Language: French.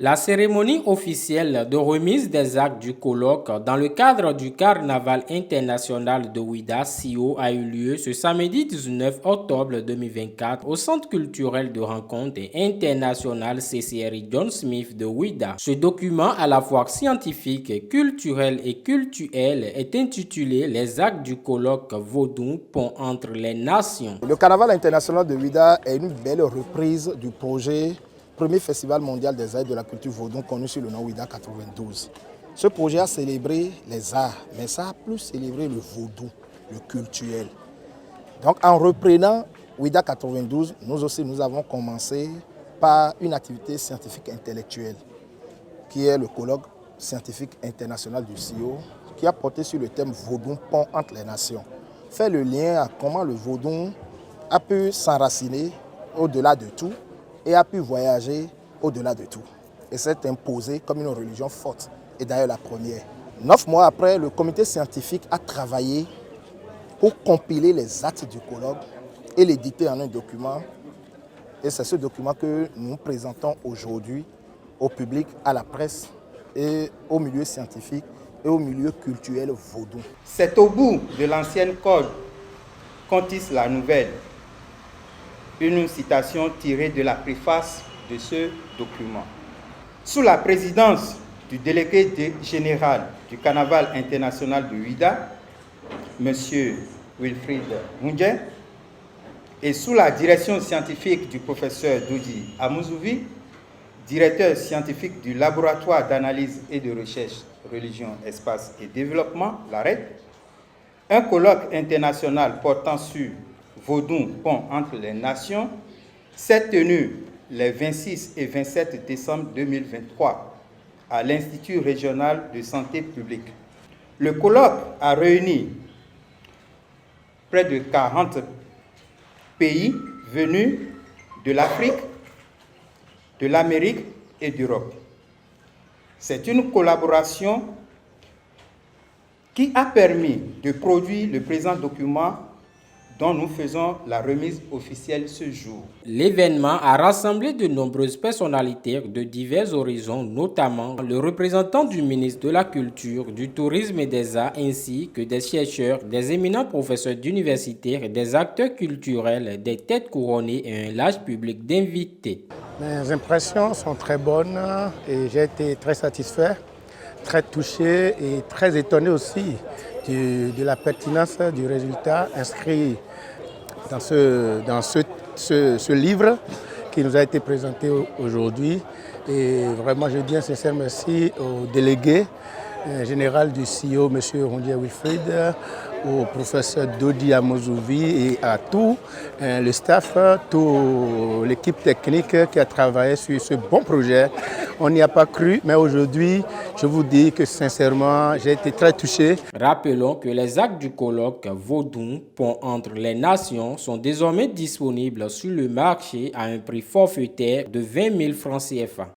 La cérémonie officielle de remise des actes du colloque dans le cadre du Carnaval international de Ouidah (CIO) a eu lieu ce samedi 19 octobre 2024 au Centre culturel de rencontre international CCRI John Smith de Ouidah. Ce document à la fois scientifique, culturel et cultuel est intitulé Les actes du colloque Vodou, pont entre les nations. Le Carnaval international de Ouidah est une belle reprise du projet premier festival mondial des arts et de la culture vaudou connu sous le nom Ouidah 92. Ce projet a célébré les arts, mais ça a plus célébré le vaudou, le culturel. Donc en reprenant Ouidah 92, nous avons commencé par une activité scientifique intellectuelle, qui est le colloque scientifique international du CIO, qui a porté sur le thème vaudou, pont entre les nations. Fait le lien à comment le vaudou a pu s'enraciner au-delà de tout et a pu voyager au-delà de tout. Et s'est imposé comme une religion forte, et d'ailleurs la première. 9 mois après, le comité scientifique a travaillé pour compiler les actes du colloque et l'éditer en un document. Et c'est ce document que nous présentons aujourd'hui au public, à la presse et au milieu scientifique et au milieu culturel vaudou. C'est au bout de l'ancienne corde qu'on tisse la nouvelle. Une citation tirée de la préface de ce document. Sous la présidence du délégué général du Carnaval international de Ouidah, M. Wilfried Ngoudié, et sous la direction scientifique du professeur Dodi Amozouvi, directeur scientifique du laboratoire d'analyse et de recherche Religion, Espace et Développement, l'ARED, un colloque international portant sur Vodou, pont entre les nations, s'est tenu les 26 et 27 décembre 2023 à l'Institut régional de santé publique. Le colloque a réuni près de 40 pays venus de l'Afrique, de l'Amérique et d'Europe. C'est une collaboration qui a permis de produire le présent document dont nous faisons la remise officielle ce jour. L'événement a rassemblé de nombreuses personnalités de divers horizons, notamment le représentant du ministre de la Culture, du Tourisme et des Arts, ainsi que des chercheurs, des éminents professeurs d'université, des acteurs culturels, des têtes couronnées et un large public d'invités. Mes impressions sont très bonnes et j'ai été très satisfait, très touché et très étonné aussi de la pertinence du résultat inscrit dans ce livre qui nous a été présenté aujourd'hui. Et vraiment, je dis un sincère merci au délégué général du CIO, M. Ngoudié Wilfried, au professeur Dodi Amozouvi et à tout le staff, toute l'équipe technique qui a travaillé sur ce bon projet. On n'y a pas cru, mais aujourd'hui, je vous dis que sincèrement, j'ai été très touché. Rappelons que les actes du colloque Vodou, pont entre les nations, sont désormais disponibles sur le marché à un prix forfaitaire de 20 000 francs CFA.